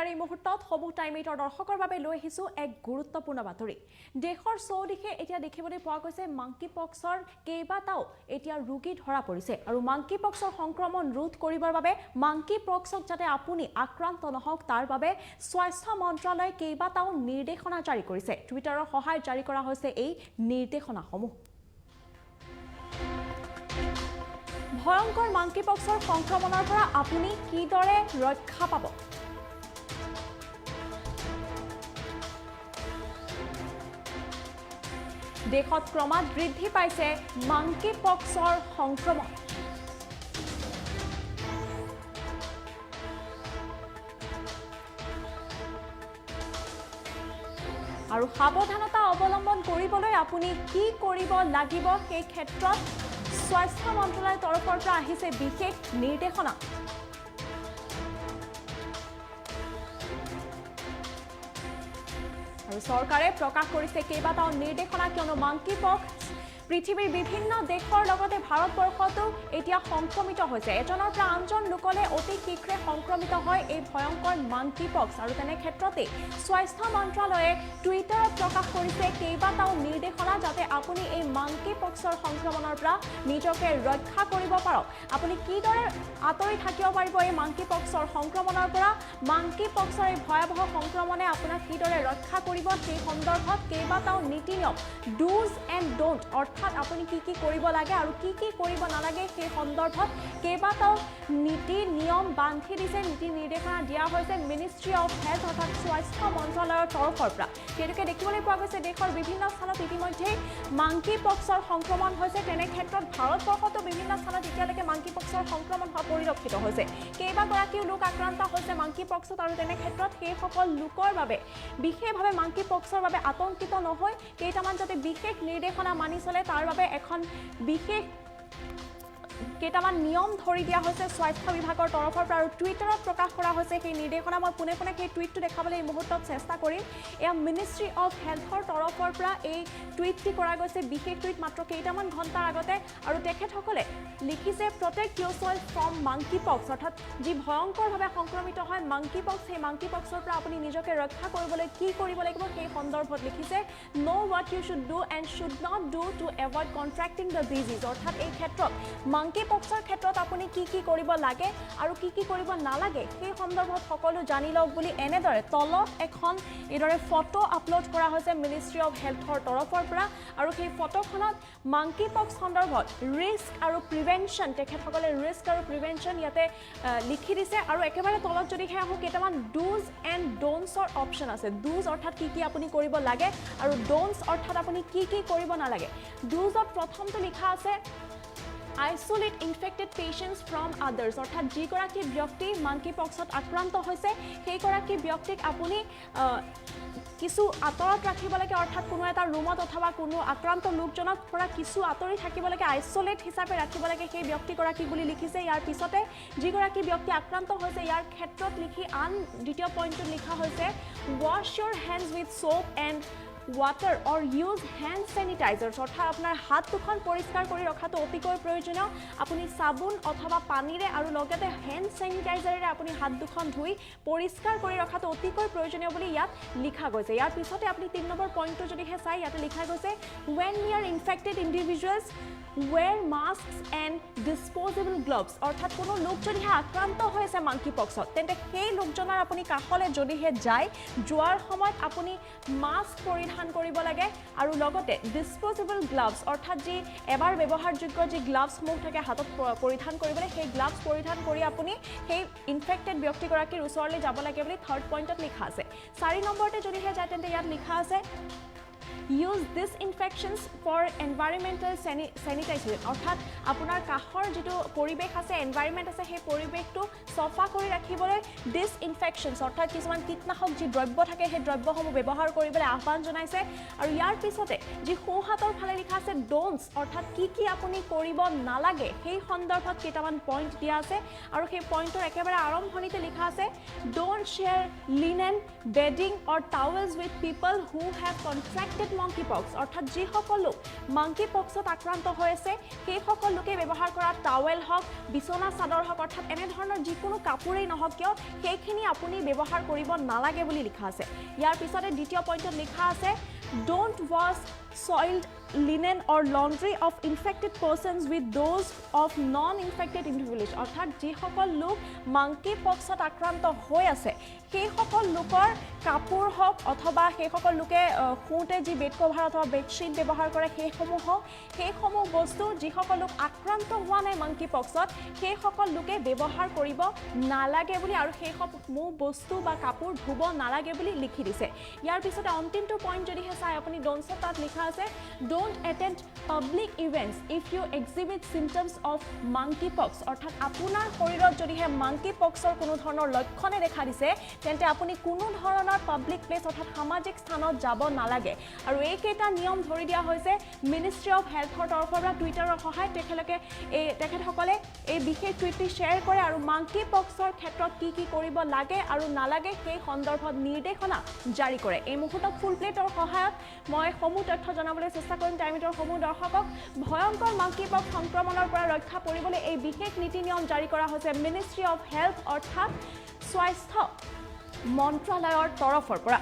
ইয়াৰ এই মুহূৰ্তত সমূহ টাইম 8ৰ দৰ্শকৰ বাবে লৈ আহিছো এক গুৰুত্বপূৰ্ণ বাতৰি দেশৰ চৌদিশে এতিয়া দেখিবলৈ পোৱা গৈছে মাংকি পক্সৰ কেইবাটাও এতিয়া ৰোগী ধৰা পৰিছে আৰু মাংকি পক্সৰ সংক্ৰমণ ৰোধ কৰিবৰ বাবে মাংকি পক্সক যাতে আপুনি আক্ৰান্ত নহওক তাৰ বাবে স্বাস্থ্য মন্ত্ৰালয়ে কেইবাটাও নিৰ্দেশনা জাৰি কৰিছে টুইটাৰৰ সহায়ত জাৰি কৰা হৈছে এই নিৰ্দেশনাসমূহ ভয়ংকৰ মাংকি পক্সৰ সংক্ৰমণৰ পৰা আপুনি কিদৰে ৰক্ষা পাব দেশত ক্ৰমাৎ বৃদ্ধি পাইছে মাংকি পক্সৰ সংক্ৰমণ আৰু সাৱধানতা অৱলম্বন কৰিবলৈ আপুনি কি কৰিব লাগিব সেই ক্ষেত্ৰত স্বাস্থ্য মন্ত্ৰালয়ৰ তৰফৰ পৰা আহিছে বিশেষ নিৰ্দেশনা আৰু চৰকাৰে প্ৰকাশ কৰিছে কেইবাটাও নিৰ্দেশনা কিয়নো মাংকি পক্স পৃথিৱীৰ বিভিন্ন দেশৰ লগতে ভাৰতবৰ্ষতো এতিয়া সংক্ৰমিত হৈছে এজনৰ পৰা আনজন লোকলে অতি শীঘ্ৰে সংক্ৰমিত হয় এই ভয়ংকৰ মাংকি পক্স আৰু তেনে ক্ষেত্ৰতে স্বাস্থ্য মন্ত্ৰালয়ে টুইটাৰত প্ৰকাশ কৰিছে কেইবাটাও নিৰ্দেশনা যাতে আপুনি এই মাংকি পক্সৰ সংক্ৰমণৰ পৰা নিজকে ৰক্ষা কৰিব পাৰক আপুনি কিদৰে আঁতৰি থাকিব পাৰিব এই মাংকি পক্সৰ সংক্ৰমণৰ পৰা মাংকি পক্সৰ এই ভয়াৱহ সংক্ৰমণে আপোনাক কিদৰে ৰক্ষা কৰিব সেই সন্দৰ্ভত কেইবাটাও নীতি নিয়ম ডুজ এণ্ড ডোন্ট অৰ্থাৎ আপুনি কি কি কৰিব লাগে আৰু কি কি কৰিব নালাগে সেই সন্দৰ্ভত কেইবাটাও নীতি নিয়ম বান্ধি দিছে নীতি নিৰ্দেশনা দিয়া হৈছে মিনিষ্ট্ৰী অফ হেল্থ অৰ্থাৎ স্বাস্থ্য মন্ত্ৰালয়ৰ তৰফৰ পৰা সেইটোকে দেখিবলৈ পোৱা গৈছে দেশৰ বিভিন্ন স্থানত ইতিমধ্যে মাংকি পক্সৰ সংক্ৰমণ হৈছে তেনে ক্ষেত্ৰত ভাৰতবৰ্ষতো বিভিন্ন স্থানত এতিয়ালৈকে মাংকি পক্সৰ সংক্ৰমণ হোৱা পৰিলক্ষিত হৈছে কেইবাগৰাকীও লোক আক্ৰান্ত হৈছে মাংকি পক্সত আৰু তেনে ক্ষেত্ৰত সেইসকল লোকৰ বাবে বিশেষভাৱে মাংকি পক্সৰ বাবে আতংকিত নহয় কেইটামান যাতে বিশেষ নিৰ্দেশনা মানি চলে তাৰ বাবে এখন বিশেষ কেইটামান নিয়ম ধৰি দিয়া হৈছে স্বাস্থ্য বিভাগৰ তৰফৰ পৰা আৰু টুইটাৰত প্ৰকাশ কৰা হৈছে সেই নিৰ্দেশনা মই পুনে পুনে সেই টুইটটো দেখাবলৈ এই মুহূৰ্তত চেষ্টা কৰিম এয়া মিনিষ্ট্ৰী অফ হেল্থৰ তৰফৰ পৰা এই টুইটটি কৰা গৈছে বিশেষ টুইট মাত্ৰ কেইটামান ঘণ্টাৰ আগতে আৰু তেখেতসকলে লিখিছে প্ৰটেক্ট ইয়োৰছেল্ফ ফ্ৰম মাংকি পক্স অৰ্থাৎ যি ভয়ংকৰভাৱে সংক্ৰমিত হয় মাংকি পক্স সেই মাংকি পক্সৰ পৰা আপুনি নিজকে ৰক্ষা কৰিবলৈ কি কৰিব লাগিব সেই সন্দৰ্ভত লিখিছে know what you should do and should not do to avoid contracting the disease অৰ্থাৎ এই ক্ষেত্ৰত মাংকি পক্সৰ ক্ষেত্ৰত আপুনি কি কি কৰিব লাগে আৰু কি কি কৰিব নালাগে সেই সন্দৰ্ভত সকলো জানি লওক বুলি এনেদৰে তলত এখন এইদৰে ফটো আপলোড কৰা হৈছে মিনিষ্ট্ৰী অফ হেল্থৰ তৰফৰ পৰা আৰু সেই ফটোখনত মাংকি পক্স সন্দৰ্ভত ৰিস্ক আৰু প্ৰিভেনশ্যন তেখেতসকলে ৰিস্ক আৰু প্ৰিভেনশ্যন ইয়াতে লিখি দিছে আৰু একেবাৰে তলত যদি আহোঁ কেইটামান ডুজ এণ্ড ডোন্টছৰ অপশ্যন আছে ডুজ অৰ্থাৎ কি কি আপুনি কৰিব লাগে আৰু ডোন্টছ অৰ্থাৎ আপুনি কি কি কৰিব নালাগে ডুজত প্ৰথমটো লিখা আছে isolate infected patients from others অৰ্থাৎ যিগৰাকী ব্যক্তি মাংকি পক্সত আক্ৰান্ত হৈছে সেইগৰাকী ব্যক্তিক আপুনি কিছু আঁতৰত ৰাখিব লাগে অৰ্থাৎ কোনো এটা ৰুমত অথবা কোনো আক্ৰান্ত লোকজনৰ পৰা কিছু আঁতৰি থাকিব লাগে আইচলেট হিচাপে ৰাখিব লাগে সেই ব্যক্তিগৰাকী বুলি লিখিছে ইয়াৰ পিছতে যিগৰাকী ব্যক্তি আক্ৰান্ত হৈছে ইয়াৰ ক্ষেত্ৰত লিখি আন দ্বিতীয় পইণ্টটোত লিখা হৈছে wash your hands with soap and water or use hand sanitizers অৰ্থাৎ আপোনাৰ হাত দুখন পৰিষ্কাৰ কৰি ৰখাটো অতিকৈ প্ৰয়োজনীয় আপুনি সাবুন অথবা পানীৰে আৰু লগতে হেণ্ড চেনিটাইজাৰেৰে আপুনি হাত দুখন ধুই পৰিষ্কাৰ কৰি ৰখাটো অতিকৈ প্ৰয়োজনীয় বুলি ইয়াত লিখা গৈছে ইয়াৰ পিছতে আপুনি 3 নম্বৰ পইণ্টটো যদিহে চাই ইয়াতে লিখা গৈছে when near infected individuals wear masks and disposable gloves অৰ্থাৎ কোনো লোক যদিহে আক্ৰান্ত হৈছে মাংকি পক্সত তেন্তে সেই লোকজনৰ আপুনি কাষলৈ যদিহে যায় যোৱাৰ সময়ত আপুনি মাস্ক পৰিধান কৰিব লাগে আৰু লগতে ডিসপোজেবল গ্লাভছ অৰ্থাৎ যি এবাৰ ব্যৱহাৰযোগ্য যি গ্লাভছসমূহ থাকে হাতত পৰিধান কৰিবলৈ সেই গ্লাভছ পৰিধান কৰি আপুনি সেই ইনফেক্টেড ব্যক্তিগৰাকীৰ ওচৰলৈ যাব লাগে বুলি থাৰ্ড পইণ্টত লিখা আছে 4 নম্বৰতে যদিহে যায় তেন্তে ইয়াত লিখা আছে use disinfections for environmental sanitization অৰ্থাৎ আপোনাৰ কাষৰ যেটো পৰিবেশ আছে এনভায়ৰনমেন্ট আছে সেই পৰিবেশটো সফা কৰি ৰাখিবলৈ disinfections অৰ্থাৎ কিছুমান কীটনাশক যি দ্ৰব্য থাকে সেই দ্ৰব্যসমূহ ব্যৱহাৰ কৰিবলৈ আহ্বান জনাইছে আৰু ইয়াৰ পিছতে যি সোঁহাতৰ ফালে লিখা আছে don'ts অৰ্থাৎ কি কি আপুনি কৰিব নালাগে সেই সন্দৰ্ভত কেইটামান পইণ্ট দিয়া আছে আৰু সেই পইণ্টৰ একেবাৰে আৰম্ভণিতে লিখা আছে don't share linen bedding or towels with people who have contracted monkey পক্স অৰ্থাৎ যিসকল লোক মংকি পক্সত আক্ৰান্ত হৈ আছে সেই সকল লোকে ব্যৱহাৰ কৰা টাৱেল হওক বিছনা চাদৰ হওক অৰ্থাৎ এনে ধৰণৰ যিকোনো কাপোৰেই নহওক কিয় সেইখিনি আপুনি ব্যৱহাৰ কৰিব নালাগে বুলি লিখা আছে ইয়াৰ পিছতে দ্বিতীয় পইণ্টত লিখা আছে don't wash soiled linen or laundry of infected persons with those of non-infected individuals অৰ্থাৎ যিসকল লোক মাংকি পক্সত আক্ৰান্ত হৈ আছে সেই সকল লোকৰ কাপোৰ হওক অথবা সেই সকল লোকে শুতে যি বেড কভাৰ অথবা বেডশ্বীট ব্যৱহাৰ কৰে সেইসমূহ বস্তু যিসকল লোক আক্ৰান্ত হোৱা নাই মাংকি পক্সত সেই সকল লোকে ব্যৱহাৰ কৰিব নালাগে বুলি আৰু সেইসমূহ বস্তু বা কাপোৰ ধুব নালাগে বুলি লিখি দিছে ইয়াৰ পিছতে অন্তিমটো পইণ্ট যদিহে চাই আপুনি ডোন্টছত তাত লিখা আছে don't attend public events if you exhibit symptoms of monkeypox অৰ্থাৎ আপোনাৰ শৰীৰত যদিহে monkeypoxৰ কোনো ধৰণৰ লক্ষণে দেখা দিছে তেন্তে আপুনি কোনো ধৰণৰ পাব্লিক প্লেচ অৰ্থাৎ সামাজিক স্থানত যাব নালাগে আৰু এইকেইটা নিয়ম ধৰি দিয়া হৈছে মিনিষ্ট্ৰি অফ হেল্থৰ তৰফৰ পৰা টুইটাৰৰ সহায়ত তেখেতসকলে এই বিশেষ টুইটটি শ্বেয়াৰ কৰে আৰু monkeypoxৰ ক্ষেত্ৰত কি কৰিব লাগে আৰু নালাগে সেই সন্দৰ্ভত নিৰ্দেশনা জাৰি কৰে এই মুহূৰ্তত ফুল প্লেটৰ সহায়ত মই সমূহ তথ্য জনাবলৈ চেষ্টা কৰিম টাইমিটৰ সমূহ দৰ্শকক ভয়ংকৰ monkeypox সংক্ৰমণৰ পৰা ৰক্ষা পৰিবলৈ এই বিশেষ নীতি নিয়ম জাৰি কৰা হৈছে মিনিষ্ট্ৰি অফ হেল্থ অৰ্থাৎ স্বাস্থ্য মন্ত্ৰালয়ৰ তৰফৰ পৰা